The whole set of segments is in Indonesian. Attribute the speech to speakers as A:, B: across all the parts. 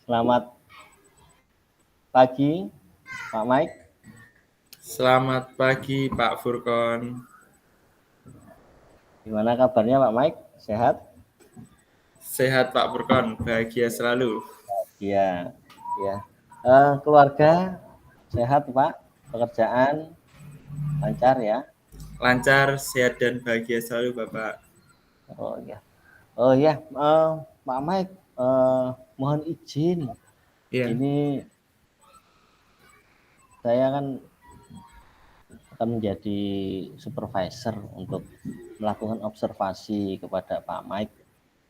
A: Selamat pagi, Pak Mike.
B: Selamat pagi Pak Furkon.
A: Gimana kabarnya Pak Mike? Sehat?
B: Sehat Pak Furkon, bahagia selalu.
A: Iya, ya. Keluarga sehat Pak? Pekerjaan lancar ya?
B: Lancar, sehat dan bahagia selalu Bapak.
A: Oh ya. Oh ya, Pak Mike, mohon izin.
B: Iya,
A: Ini saya kan akan menjadi supervisor untuk melakukan observasi kepada Pak Mike.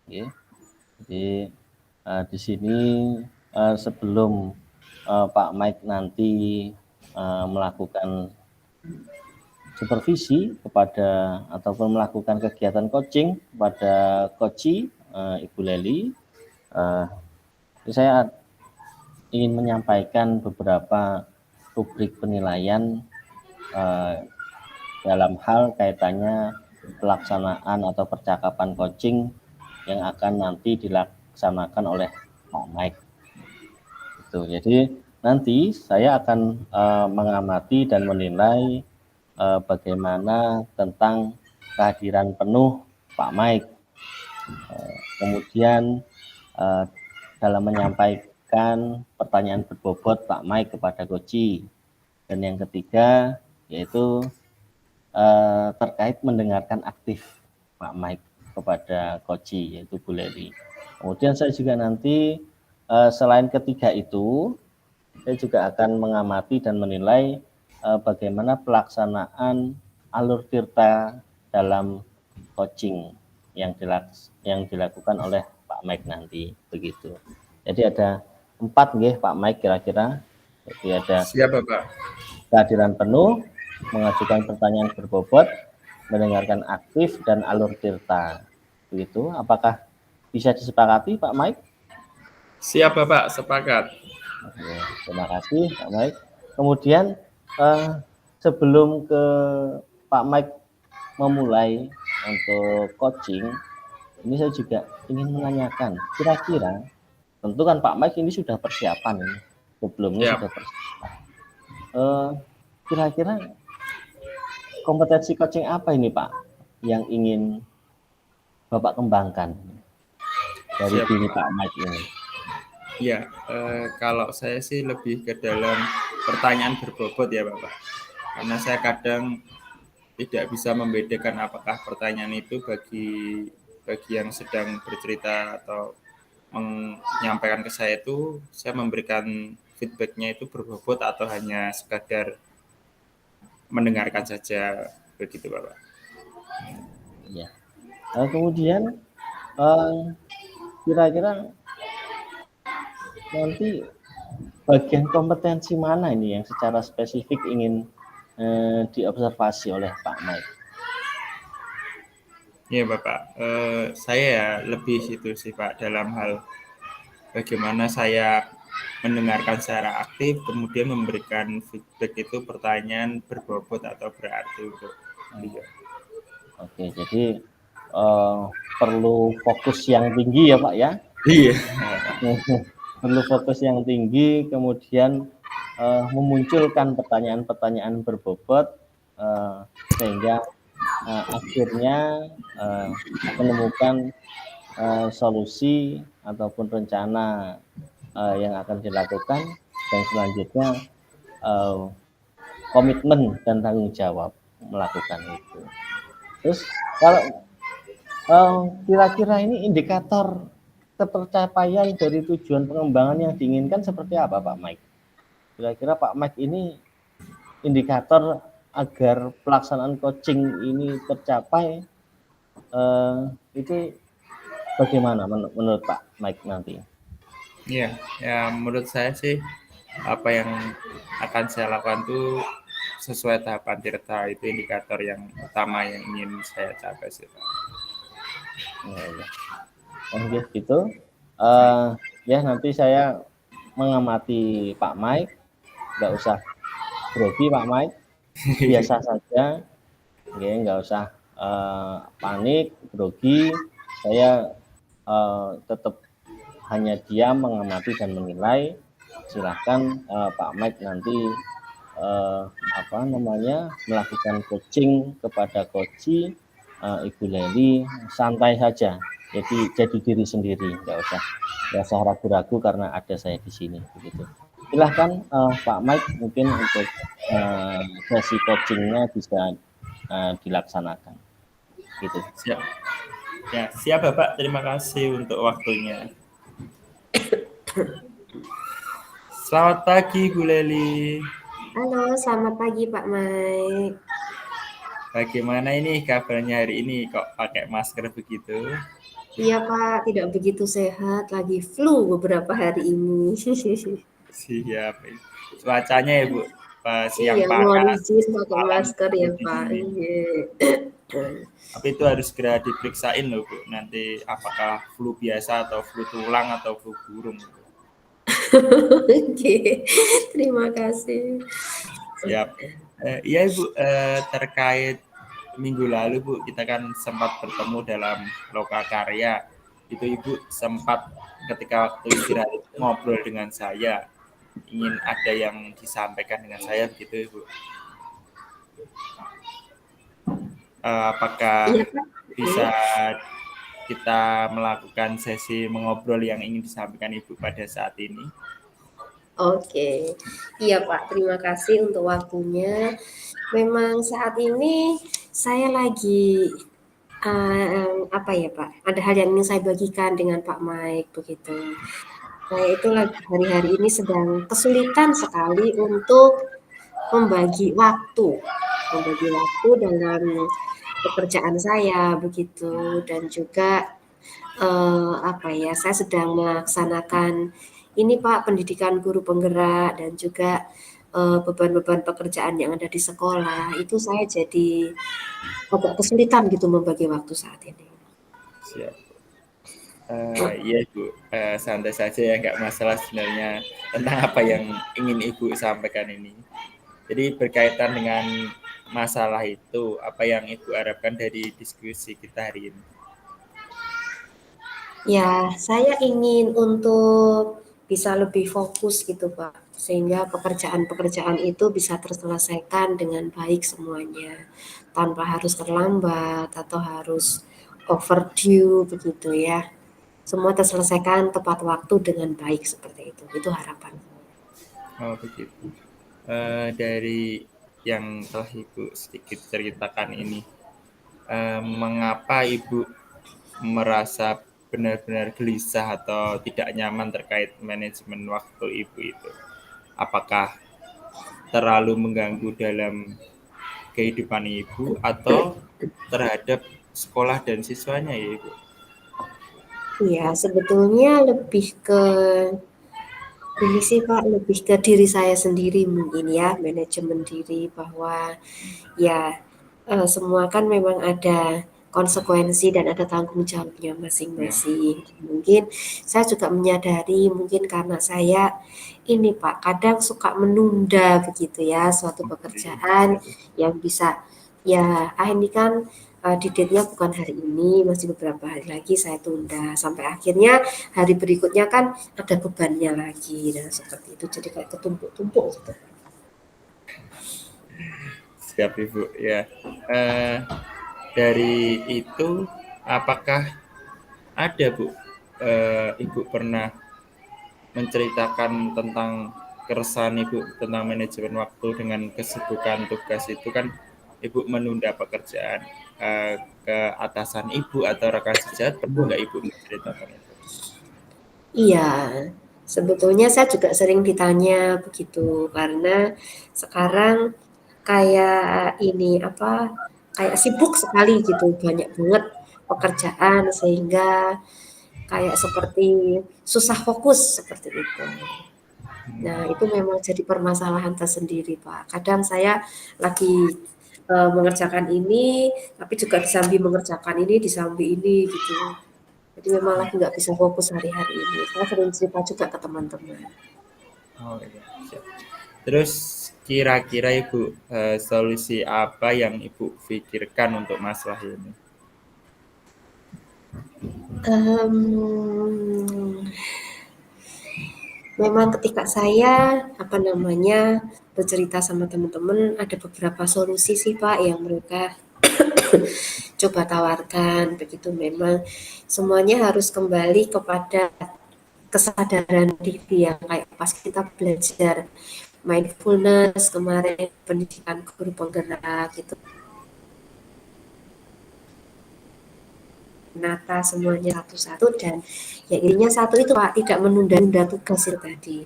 A: Ya. Jadi di sini sebelum Pak Mike nanti melakukan supervisi kepada ataupun melakukan kegiatan coaching kepada Koci Ibu Leli, saya ingin menyampaikan beberapa rubrik penilaian dalam hal kaitannya pelaksanaan atau percakapan coaching yang akan nanti dilaksanakan oleh Pak Mike. Jadi nanti saya akan mengamati dan menilai bagaimana tentang kehadiran penuh Pak Mike. Kemudian dalam menyampaikan pertanyaan berbobot Pak Mike kepada Koci. Dan yang ketiga yaitu terkait mendengarkan aktif Pak Mike kepada Koci, yaitu Bu Leli. Kemudian saya juga nanti selain ketiga itu, saya juga akan mengamati dan menilai bagaimana pelaksanaan alur tirta dalam coaching yang dilakukan oleh Pak Mike nanti, begitu. Jadi ada 4 Pak Mike kira-kira. Jadi ada
B: siap Bapak.
A: kehadiran penuh, mengajukan pertanyaan berbobot, mendengarkan aktif, dan alur tirta. Begitu. Apakah bisa disepakati Pak Mike?
B: Siap Bapak, sepakat.
A: Oke, terima kasih Pak Mike. Kemudian sebelum ke Pak Mike memulai untuk coaching, ini saya juga ingin menanyakan, kira-kira, tentu kan Pak Mike ini sudah persiapan ini, sebelumnya
B: Siap.
A: sudah persiapan. Kira-kira kompetensi coaching apa ini Pak yang ingin Bapak kembangkan dari
B: Siap
A: diri
B: Bapak.
A: Pak Mike ini?
B: Ya, kalau saya sih lebih ke dalam pertanyaan berbobot ya Bapak. Karena saya kadang tidak bisa membedakan apakah pertanyaan itu bagi yang sedang bercerita atau menyampaikan ke saya itu saya memberikan feedbacknya itu berbobot atau hanya sekadar mendengarkan saja begitu Bapak.
A: Ya. Kemudian kira-kira nanti bagian kompetensi mana ini yang secara spesifik ingin diobservasi oleh Pak Mike?
B: Iya Bapak, saya ya lebih itu sih Pak dalam hal bagaimana saya mendengarkan secara aktif kemudian memberikan feedback itu pertanyaan berbobot atau berarti untuk beliau.
A: Oke, jadi perlu fokus yang tinggi ya Pak ya.
B: Iya.
A: Perlu fokus yang tinggi, kemudian memunculkan pertanyaan-pertanyaan berbobot sehingga akhirnya menemukan solusi ataupun rencana yang akan dilakukan, dan selanjutnya komitmen dan tanggung jawab melakukan itu. Terus kalau kira-kira ini indikator ketercapaian dari tujuan pengembangan yang diinginkan seperti apa Pak Mike? Kira-kira Pak Mike ini indikator agar pelaksanaan coaching ini tercapai itu bagaimana menurut Pak Mike nanti?
B: Iya, ya menurut saya sih apa yang akan saya lakukan itu sesuai tahapan tirta itu indikator yang utama yang ingin saya capai sih Pak.
A: Ya. Oh ya gitu. Ya nanti saya mengamati Pak Mike, nggak usah grogi Pak Mike, biasa saja, ya, nggak usah panik, grogi. Saya tetap hanya dia mengamati dan menilai. Silahkan Pak Mike nanti melakukan coaching kepada Koci, Ibu Leli, santai saja. Jadi diri sendiri, nggak usah ragu-ragu karena ada saya di sini, begitu. Silahkan Pak Mike mungkin untuk sesi coachingnya bisa dilaksanakan, gitu.
B: Siap. Ya, siap Bapak. Terima kasih untuk waktunya. Selamat pagi Bu Leli.
C: Halo, selamat pagi Pak Mike.
B: Bagaimana ini kabarnya hari ini kok pakai masker begitu?
C: Iya Pak, tidak begitu sehat, lagi flu beberapa hari ini.
B: Siap. Cuacanya ya Bu, siang
C: Iya, mohon
B: panas,
C: izin pakai
B: malam
C: masker ya Pak.
B: dingin.
C: Iya.
B: Tapi itu harus segera diperiksain loh Bu, nanti apakah flu biasa atau flu tulang atau flu burung.
C: Oke, terima kasih.
B: Siap. Iya Ibu, terkait minggu lalu Bu, kita kan sempat bertemu dalam Lokakarya. Itu Ibu sempat ketika waktu istirahat ngobrol dengan saya, ingin ada yang disampaikan dengan saya begitu Ibu. Apakah
C: Iya Pak.
B: bisa kita melakukan sesi mengobrol yang ingin disampaikan Ibu pada saat ini?
C: Oke, iya Pak, terima kasih untuk waktunya. Memang saat ini saya lagi apa ya Pak? Ada hal yang ingin saya bagikan dengan Pak Mike begitu. Saya itu lagi hari-hari ini sedang kesulitan sekali untuk membagi waktu dalam pekerjaan saya begitu, dan juga saya sedang melaksanakan ini Pak, pendidikan guru penggerak dan juga beban-beban pekerjaan yang ada di sekolah. Itu saya jadi agak kesulitan gitu membagi waktu saat ini.
B: Siap. Iya Ibu, santai saja ya, nggak masalah sebenarnya tentang apa yang ingin Ibu sampaikan ini. Jadi berkaitan dengan masalah itu, apa yang Ibu harapkan dari diskusi kita hari ini?
C: Ya, saya ingin untuk bisa lebih fokus gitu Pak, sehingga pekerjaan-pekerjaan itu bisa terselesaikan dengan baik semuanya, tanpa harus terlambat atau harus overdue begitu ya. Semua terselesaikan tepat waktu dengan baik seperti itu harapan.
B: Oh begitu. Dari yang telah Ibu sedikit ceritakan ini, mengapa Ibu merasa benar-benar gelisah atau tidak nyaman terkait manajemen waktu Ibu itu? Apakah terlalu mengganggu dalam kehidupan Ibu atau terhadap sekolah dan siswanya ya Ibu?
C: Iya, sebetulnya lebih ke ini sih Pak, lebih ke diri saya sendiri mungkin ya, manajemen diri bahwa ya semua kan memang ada konsekuensi dan ada tanggung jawabnya masing-masing. Mungkin saya juga menyadari mungkin karena saya ini Pak, kadang suka menunda begitu ya suatu pekerjaan yang bisa ya ini kan di date-nya bukan hari ini, masih beberapa hari lagi saya tunda sampai akhirnya hari berikutnya kan ada bebannya lagi. Nah, seperti itu jadi kayak ketumpuk-tumpuk gitu.
B: Siap Ibu ya. Dari itu apakah ada Bu, Ibu pernah menceritakan tentang keresahan Ibu tentang manajemen waktu dengan kesibukan tugas itu kan Ibu menunda pekerjaan, ke atasan Ibu atau rekan sejawat, pernah nggak Ibu menceritakan itu?
C: Iya, sebetulnya saya juga sering ditanya begitu karena sekarang kayak ini kayak sibuk sekali gitu, banyak banget pekerjaan sehingga kayak seperti susah fokus seperti itu. Nah, itu memang jadi permasalahan tersendiri, Pak. Kadang saya lagi mengerjakan ini, tapi juga disambi mengerjakan ini, disambi ini gitu. Jadi memang lagi nggak bisa fokus hari-hari ini. Saya sering cerita juga ke teman-teman.
B: Oh iya, siap. Terus kira-kira Ibu, solusi apa yang Ibu pikirkan untuk masalah ini?
C: memang ketika saya bercerita sama teman-teman, ada beberapa solusi sih Pak yang mereka coba tawarkan. Begitu, memang semuanya harus kembali kepada kesadaran diri yang kayak pas kita belajar mindfulness kemarin, pendidikan guru penggerak gitu, menata semuanya satu-satu, dan ya intinya satu itu Pak, tidak menunda-nunda tugas itu tadi,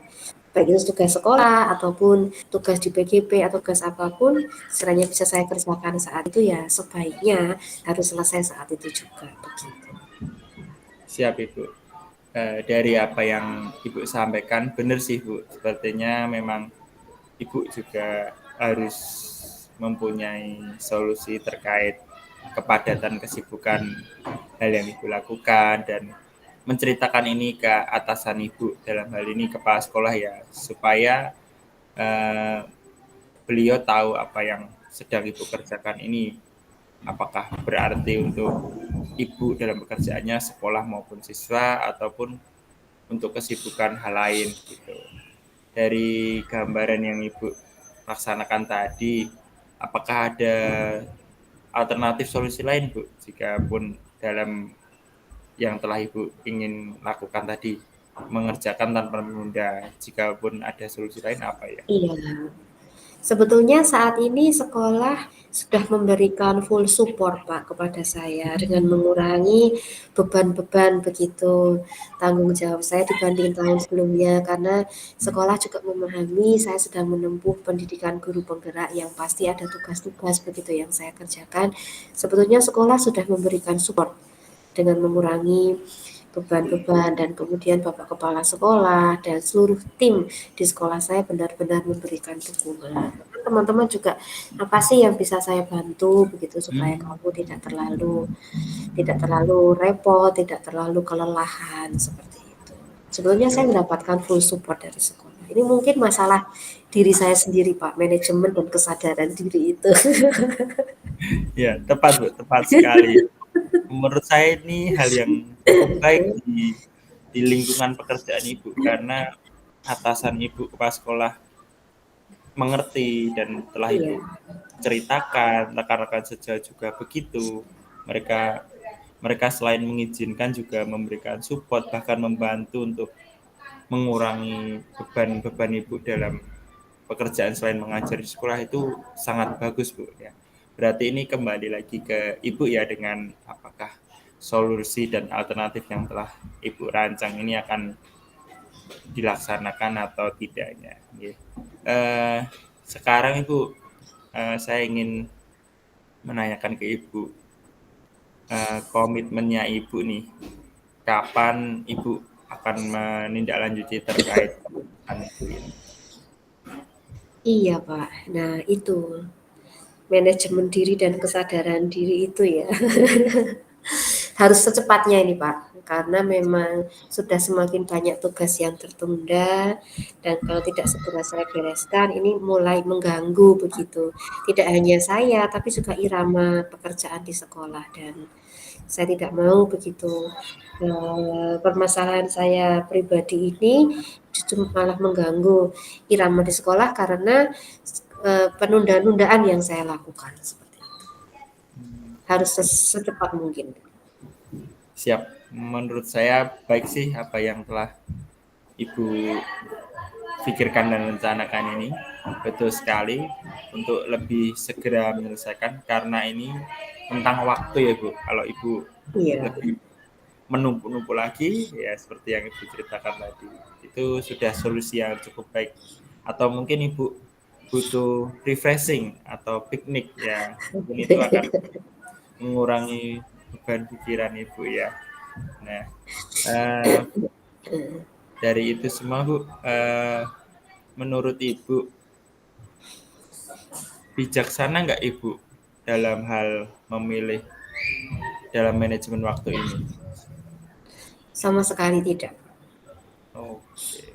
C: baik itu tugas sekolah ataupun tugas di PGP atau tugas apapun, sekiranya bisa saya kerjakan saat itu ya sebaiknya harus selesai saat itu juga begitu.
B: Siap Ibu. Dari apa yang Ibu sampaikan, benar sih Bu. Sepertinya memang Ibu juga harus mempunyai solusi terkait kepadatan kesibukan hal yang Ibu lakukan dan menceritakan ini ke atasan Ibu, dalam hal ini kepala sekolah ya, supaya eh, beliau tahu apa yang sedang Ibu kerjakan ini, apakah berarti untuk Ibu dalam pekerjaannya sekolah maupun siswa ataupun untuk kesibukan hal lain gitu. Dari gambaran yang Ibu laksanakan tadi, apakah ada alternatif solusi lain Bu, jika pun dalam yang telah Ibu ingin lakukan tadi, mengerjakan tanpa menunda, jika pun ada solusi lain apa ya?
C: Iya, sebetulnya saat ini sekolah sudah memberikan full support Pak kepada saya dengan mengurangi beban-beban begitu, tanggung jawab saya dibanding tahun sebelumnya, karena sekolah juga memahami saya sedang menempuh pendidikan guru penggerak yang pasti ada tugas-tugas begitu yang saya kerjakan. Sebetulnya sekolah sudah memberikan support dengan mengurangi beban-beban, dan kemudian Bapak Kepala Sekolah dan seluruh tim di sekolah saya benar-benar memberikan dukungan. Teman-teman juga, apa sih yang bisa saya bantu begitu supaya kamu tidak terlalu repot, tidak terlalu kelelahan seperti itu. Sebelumnya saya mendapatkan full support dari sekolah. Ini mungkin masalah diri saya sendiri Pak, manajemen dan kesadaran diri itu.
B: Ya, tepat Bu, tepat sekali. Menurut saya ini hal yang cukup baik di lingkungan pekerjaan Ibu, karena atasan Ibu kepala sekolah mengerti dan telah
C: Iya,
B: Ibu ceritakan, rekan-rekan sejauh juga begitu. Mereka mereka selain mengizinkan juga memberikan support, bahkan membantu untuk mengurangi beban-beban Ibu dalam pekerjaan selain mengajar di sekolah, itu sangat bagus Bu ya. Berarti ini kembali lagi ke Ibu ya, dengan apakah solusi dan alternatif yang telah Ibu rancang ini akan dilaksanakan atau tidaknya. Sekarang Ibu, saya ingin menanyakan ke Ibu, komitmennya Ibu nih, kapan Ibu akan menindaklanjuti terkait itu ini?
C: iya Pak. Nah itu manajemen diri dan kesadaran diri itu ya. Harus secepatnya ini Pak, karena memang sudah semakin banyak tugas yang tertunda, dan kalau tidak segera saya bereskan ini mulai mengganggu begitu. Tidak hanya saya, tapi juga irama pekerjaan di sekolah, dan saya tidak mau begitu permasalahan saya pribadi ini justru malah mengganggu irama di sekolah karena penunda-nundaan yang saya lakukan seperti itu. Harus secepat mungkin.
B: Siap. Menurut saya baik sih apa yang telah Ibu pikirkan dan rencanakan ini. Betul sekali, untuk lebih segera menyelesaikan, karena ini tentang waktu ya Bu. Kalau Ibu
C: Iya.
B: lebih menumpuk-numpuk lagi ya seperti yang Ibu ceritakan tadi, itu sudah solusi yang cukup baik. Atau mungkin Ibu butuh refreshing atau piknik ya, mungkin itu akan mengurangi beban pikiran Ibu ya. Nah, dari itu semua Bu, menurut Ibu bijaksana nggak Ibu dalam hal memilih dalam manajemen waktu ini?
C: Sama sekali tidak.
B: Oke,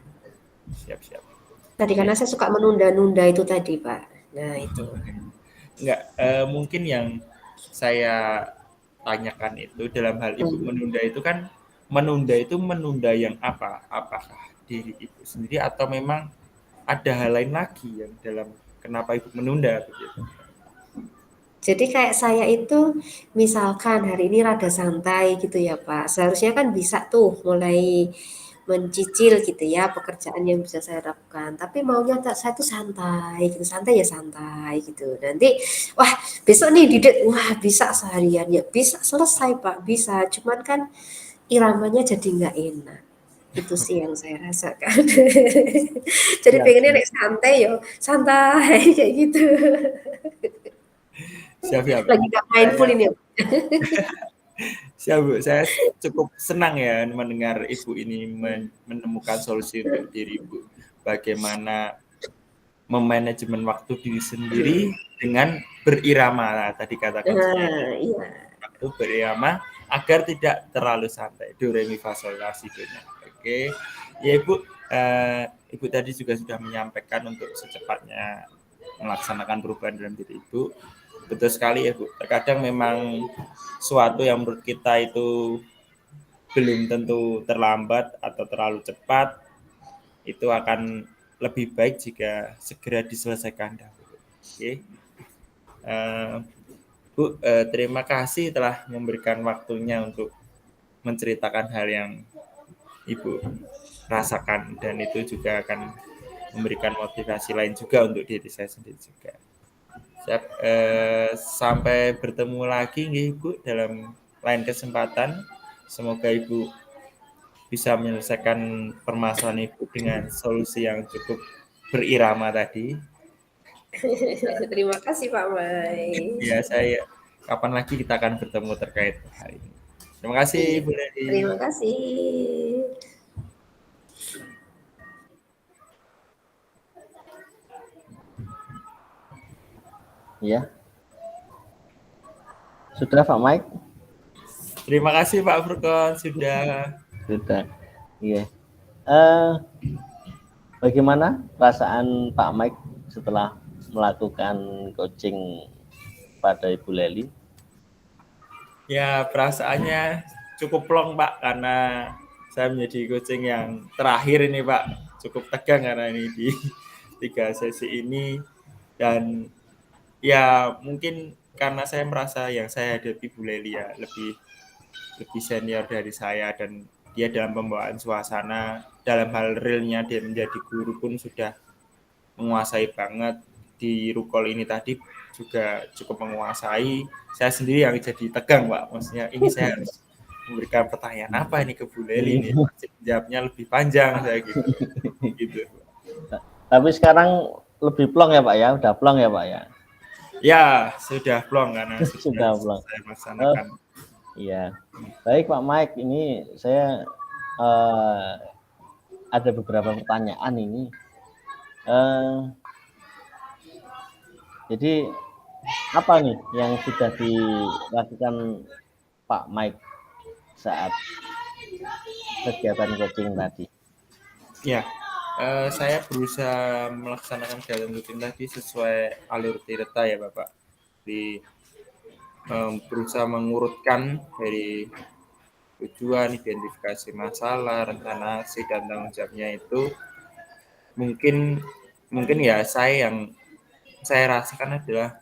B: siap-siap.
C: Tadi karena saya suka menunda-nunda itu tadi, Pak. Nah, itu.
B: Enggak, mungkin yang saya tanyakan itu dalam hal Ibu menunda itu kan, menunda itu menunda yang apa? Apakah diri Ibu sendiri atau memang ada hal lain lagi yang dalam kenapa Ibu menunda begitu?
C: Jadi kayak saya itu misalkan hari ini rada santai gitu ya Pak. Seharusnya kan bisa tuh mulai mencicil gitu ya pekerjaan yang bisa saya lakukan. Tapi maunya saya tuh santai gitu, santai ya santai gitu. Nanti wah besok nih didet, wah bisa seharian ya bisa selesai Pak, bisa. Cuman kan iramanya jadi nggak enak. Itu sih yang saya rasakan. Jadi
A: Siap,
C: pengennya
A: siap.
C: nek santai yo, santai kayak gitu.
B: Siap, siap.
C: Lagi nggak mindful
B: Saya
C: ini.
B: siap, Bu. Saya cukup senang ya mendengar Ibu ini menemukan solusi untuk diri Ibu. Bagaimana memanajemen waktu diri sendiri dengan berirama. Nah, tadi kata kuncinya
C: Nah, iya.
B: waktu berirama agar tidak terlalu santai. Do re mi fa sol la si do nya. Oke. Ya Ibu, Ibu tadi juga sudah menyampaikan untuk secepatnya melaksanakan perubahan dalam diri Ibu. Betul sekali ya Bu. Terkadang memang suatu yang menurut kita itu belum tentu terlambat atau terlalu cepat, itu akan lebih baik jika segera diselesaikan dahulu. Oke. Bu, terima kasih telah memberikan waktunya untuk menceritakan hal yang Ibu rasakan dan itu juga akan memberikan motivasi lain juga untuk diri saya sendiri juga. Siap, sampai bertemu lagi nggih, Ibu dalam lain kesempatan. Semoga Ibu bisa menyelesaikan permasalahan Ibu dengan solusi yang cukup berirama tadi.
C: Terima kasih Pak Mai.
B: Ya, saya kapan lagi kita akan bertemu terkait hal ini. Terima kasih,
C: Iya,
B: Bu Leli.
C: terima kasih.
A: Ya, sudah Pak Mike?
B: Terima kasih Pak Furkon sudah.
A: Sudah. Iya. Bagaimana perasaan Pak Mike setelah melakukan coaching pada Ibu Leli?
B: Ya, perasaannya cukup plong Pak karena saya menjadi coaching yang terakhir ini Pak. Cukup tegang karena ini di 3 sesi ini dan ya mungkin karena saya merasa yang saya hadapi Bu Leli ya lebih lebih senior dari saya dan dia dalam pembawaan suasana dalam hal realnya dia menjadi guru pun sudah menguasai banget di Rukol ini tadi juga cukup menguasai. Saya sendiri yang jadi tegang Pak, maksudnya ini saya harus memberikan pertanyaan apa ini ke Bu Leli nih, pasti jawabnya lebih panjang saya gitu.
A: Tapi sekarang lebih plong ya Pak ya, udah plong ya Pak ya?
B: Ya sudah plong karena sudah
A: Sudah plong.
B: saya melaksanakan.
A: Iya, baik Pak Mike, ini saya ada beberapa pertanyaan ini. Jadi apa nih yang sudah dilakukan Pak Mike saat kegiatan coaching tadi?
B: Ya, saya berusaha melaksanakan kegiatan rutin tadi sesuai alur tirta ya Bapak. Di berusaha mengurutkan dari tujuan, identifikasi masalah, rencana aksi dan tanggung jawabnya itu mungkin ya saya yang saya rasakan adalah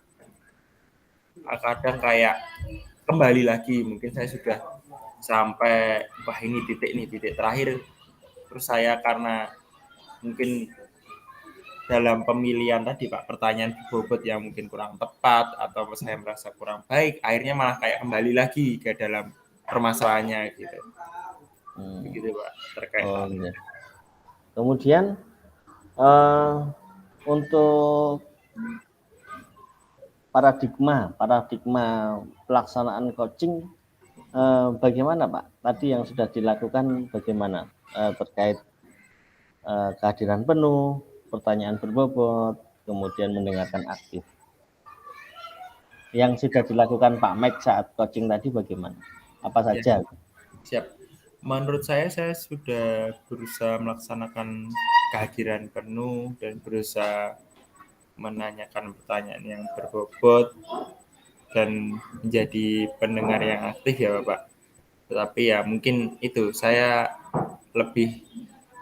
B: kadang kayak kembali lagi mungkin saya sudah sampai wah ini titik terakhir terus saya karena mungkin dalam pemilihan tadi Pak pertanyaan bobot yang mungkin kurang tepat atau saya merasa kurang baik akhirnya malah kayak kembali lagi ke dalam permasalahannya gitu begitu Pak terkait hal
A: Gitu. Kemudian untuk paradigma pelaksanaan coaching bagaimana Pak? Tadi yang sudah dilakukan bagaimana terkait kehadiran penuh, pertanyaan berbobot, kemudian mendengarkan aktif. Yang sudah dilakukan Pak Mike saat coaching tadi bagaimana? Apa saja?
B: ya, siap. Menurut saya sudah berusaha melaksanakan kehadiran penuh dan berusaha menanyakan pertanyaan yang berbobot dan menjadi pendengar yang aktif ya Bapak. Tetapi ya mungkin itu saya lebih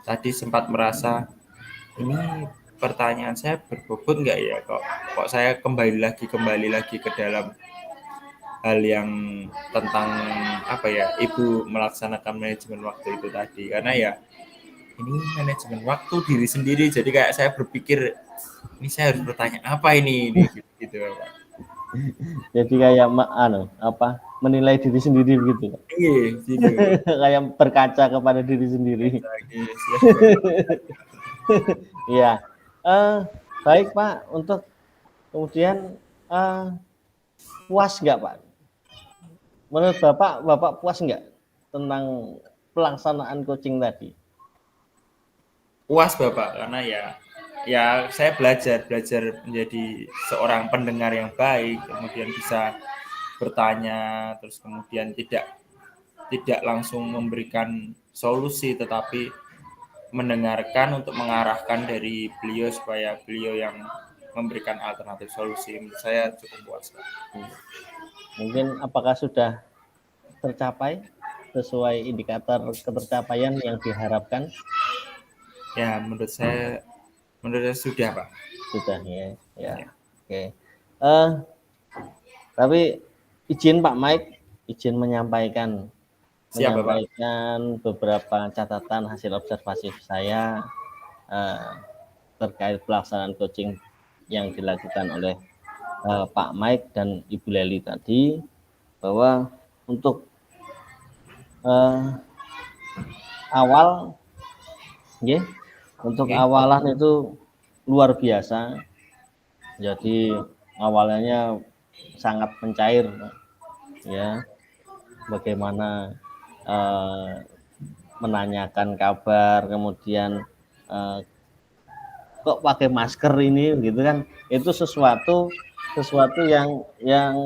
B: tadi sempat merasa ini pertanyaan saya berbobot nggak ya, kok saya kembali lagi ke dalam hal yang tentang apa ya, ibu melaksanakan manajemen waktu itu tadi, karena ya ini manajemen waktu diri sendiri, jadi kayak saya berpikir ini saya harus bertanya apa ini gitu Pak.
A: Jadi kayak menilai diri sendiri begitu.
B: Iya gitu.
A: Kayak berkaca kepada diri sendiri. Iya. Baik Pak, untuk kemudian puas nggak Pak? Menurut Bapak puas nggak tentang pelaksanaan coaching tadi?
B: Puas Bapak, karena ya saya belajar menjadi seorang pendengar yang baik, kemudian bisa bertanya, terus kemudian tidak langsung memberikan solusi, tetapi mendengarkan untuk mengarahkan dari beliau supaya beliau yang memberikan alternatif solusi. Menurut saya cukup puas Pak.
A: Mungkin apakah sudah tercapai sesuai indikator ketercapaian yang diharapkan?
B: Ya, menurut saya sudah Pak.
A: Sudah ya. Oke. Tapi izin Pak Mike, izin menyampaikan beberapa catatan hasil observasi saya terkait pelaksanaan coaching yang dilakukan oleh Pak Mike dan Ibu Leli tadi, bahwa untuk awal, untuk awalan itu luar biasa. Jadi awalnya sangat mencair, ya. Bagaimana menanyakan kabar, kemudian kok pakai masker ini, gitu kan? Itu sesuatu yang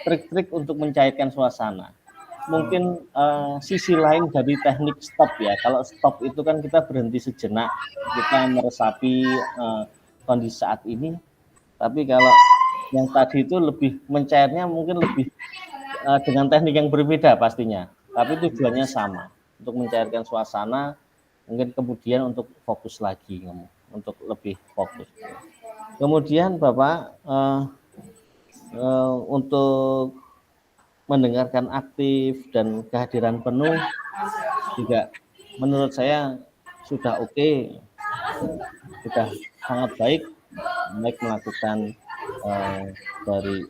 A: trik-trik untuk mencairkan suasana. Mungkin sisi lain dari teknik stop ya. Kalau stop itu kan kita berhenti sejenak, kita meresapi kondisi saat ini. Tapi kalau yang tadi itu lebih mencairnya, mungkin lebih dengan teknik yang berbeda pastinya. Tapi tujuannya sama, untuk mencairkan suasana, mungkin kemudian untuk fokus lagi, untuk lebih fokus. Kemudian Bapak untuk mendengarkan aktif dan kehadiran penuh juga menurut saya sudah oke, sudah sangat baik melakukan dari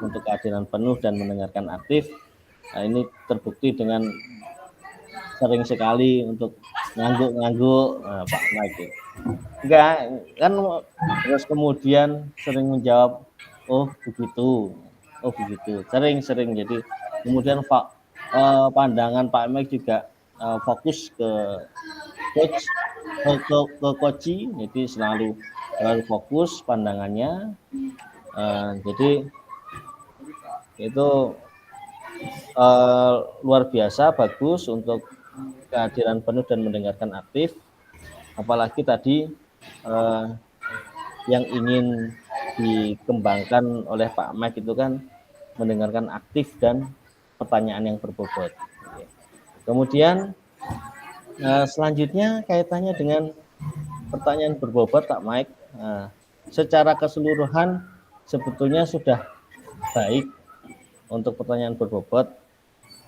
A: untuk kehadiran penuh dan mendengarkan aktif. Nah, ini terbukti dengan sering sekali untuk ngangguk Pak Mike. Enggak kan, terus kemudian sering menjawab oh begitu, sering. Jadi kemudian pandangan Pak Mike juga fokus ke coach, ke coachi, jadi selalu fokus pandangannya. Jadi itu luar biasa bagus untuk kehadiran penuh dan mendengarkan aktif. Apalagi tadi yang ingin dikembangkan oleh Pak Mike itu kan mendengarkan aktif dan pertanyaan yang berbobot. Kemudian selanjutnya kaitannya dengan pertanyaan berbobot Pak Mike, secara keseluruhan sebetulnya sudah baik untuk pertanyaan berbobot,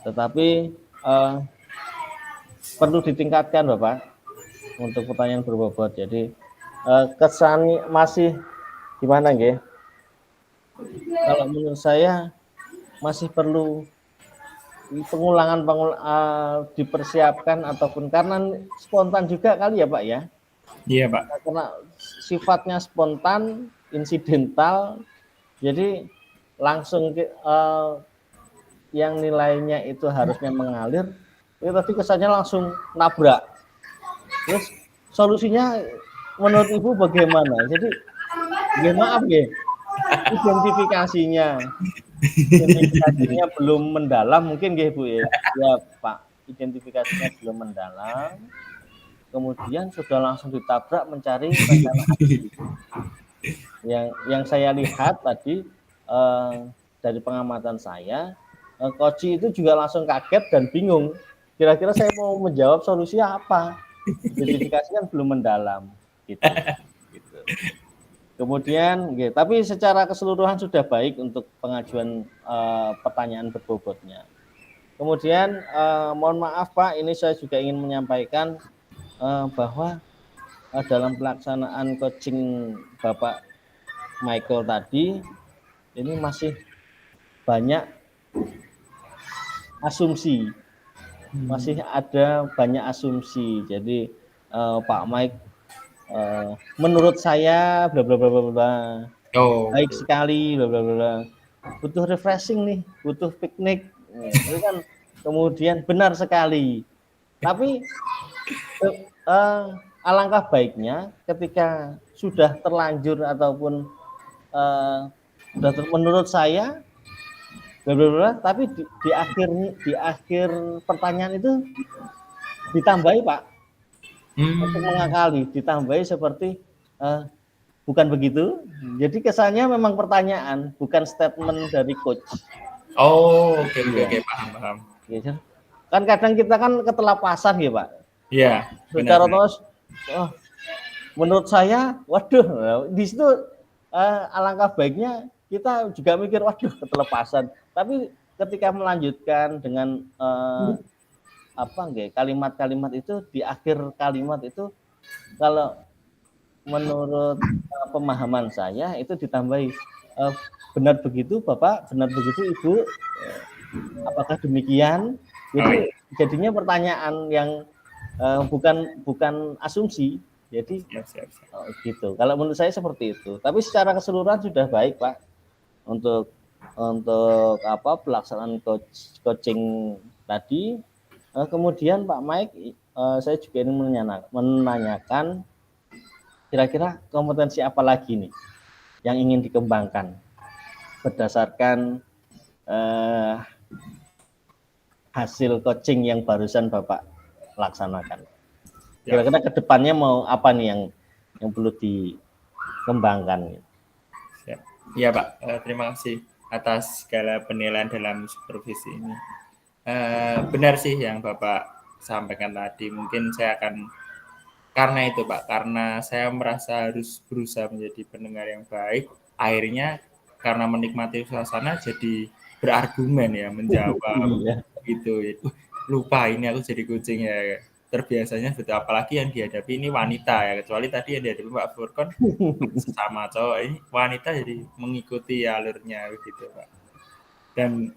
A: tetapi perlu ditingkatkan Bapak untuk pertanyaan berbobot. Jadi kesan masih gimana nggih? Kalau menurut saya masih perlu pengulangan dipersiapkan, ataupun karena spontan juga kali ya Pak ya.
B: Iya Pak.
A: Karena sifatnya spontan, insidental, jadi langsung yang nilainya itu harusnya mengalir, itu tadi kesannya langsung nabrak. Terus solusinya menurut Ibu bagaimana? Jadi maaf ya, identifikasinya belum mendalam mungkin ya Bu ya. Ya Pak, identifikasinya belum mendalam, kemudian sudah langsung ditabrak mencari rencana aksi. Yang saya lihat tadi dari pengamatan saya, coach itu juga langsung kaget dan bingung. kira-kira saya mau menjawab solusi apa? Justifikasi kan belum mendalam, gitu. Gitu. Kemudian, tapi secara keseluruhan sudah baik untuk pengajuan pertanyaan berbobotnya. Kemudian, mohon maaf Pak, ini saya juga ingin menyampaikan bahwa dalam pelaksanaan coaching Bapak Michael tadi, ini masih banyak asumsi, masih ada banyak asumsi. Jadi Pak Mike, menurut saya bla bla bla bla bla, baik sekali bla bla bla, butuh refreshing nih, butuh piknik, itu kan kemudian benar sekali. Tapi alangkah baiknya ketika sudah terlanjur ataupun menurut saya bla bla bla, tapi di akhir pertanyaan itu ditambahi Pak, untuk mengakali, ditambahi seperti bukan begitu. Jadi kesannya memang pertanyaan, bukan statement dari coach.
B: Oke, paham.
A: Kan kadang kita kan ketelapasan ya Pak.
B: Iya.
A: Secara terus, menurut saya, waduh, di situ alangkah baiknya kita juga mikir, waduh, ketelepasan. Tapi ketika melanjutkan dengan kalimat-kalimat itu, di akhir kalimat itu, kalau menurut pemahaman saya itu ditambahi, benar begitu Bapak, benar begitu Ibu, apakah demikian? Jadi jadinya pertanyaan yang bukan asumsi. Jadi gitu. Kalau menurut saya seperti itu. Tapi secara keseluruhan sudah baik Pak untuk pelaksanaan coaching tadi. Kemudian Pak Mike, saya juga ingin menanyakan kira-kira kompetensi apa lagi nih yang ingin dikembangkan berdasarkan hasil coaching yang barusan Bapak laksanakan. Kira-kira kedepannya mau apa nih yang perlu dikembangkan?
B: Iya Pak, terima kasih atas segala penilaian dalam supervisi ini. Benar sih yang Bapak sampaikan tadi. Mungkin saya akan, karena itu Pak, karena saya merasa harus berusaha menjadi pendengar yang baik, akhirnya karena menikmati suasana jadi berargumen ya, menjawab gitu. Lupa ini aku jadi kucing ya. Terbiasanya betul, apalagi yang dihadapi ini wanita ya, kecuali tadi yang dihadapi Pak Furkon sesama cowok, ini wanita jadi mengikuti alurnya gitu Pak. Dan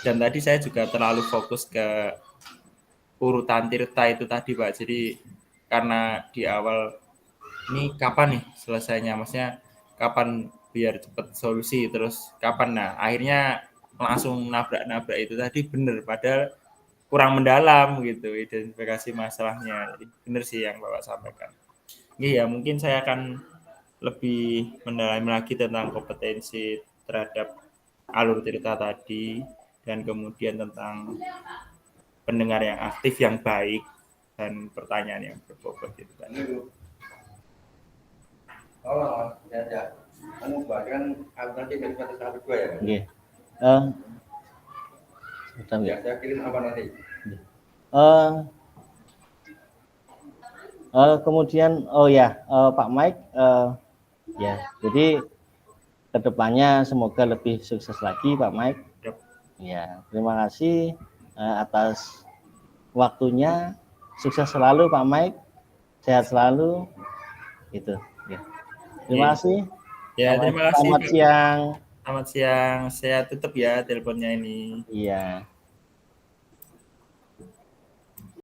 B: tadi saya juga terlalu fokus ke urutan tirta itu tadi Pak. Jadi karena di awal ini kapan nih selesainya, maksudnya kapan biar cepat solusi, terus kapan, nah akhirnya langsung nabrak itu tadi, bener padahal kurang mendalam gitu identifikasi masalahnya. Jadi benar sih yang Bapak sampaikan. Iya, mungkin saya akan lebih mendalami lagi tentang kompetensi terhadap alur cerita tadi, dan kemudian tentang pendengar yang aktif yang baik dan pertanyaan yang berbobot itu tadi.
D: Oh, ya. Kamu bahkan nanti dari 1-2 ya?
A: Iya.
D: Ya, saya kirim apa nanti?
A: Kemudian Pak Mike, ya, jadi kedepannya semoga lebih sukses lagi Pak Mike. Ya, terima kasih atas waktunya. Sukses selalu Pak Mike, sehat selalu. Gitu. Ya. Terima kasih.
B: Ya, terima kasih.
A: Selamat siang.
B: Selamat siang. Saya tutup ya teleponnya ini.
A: Iya.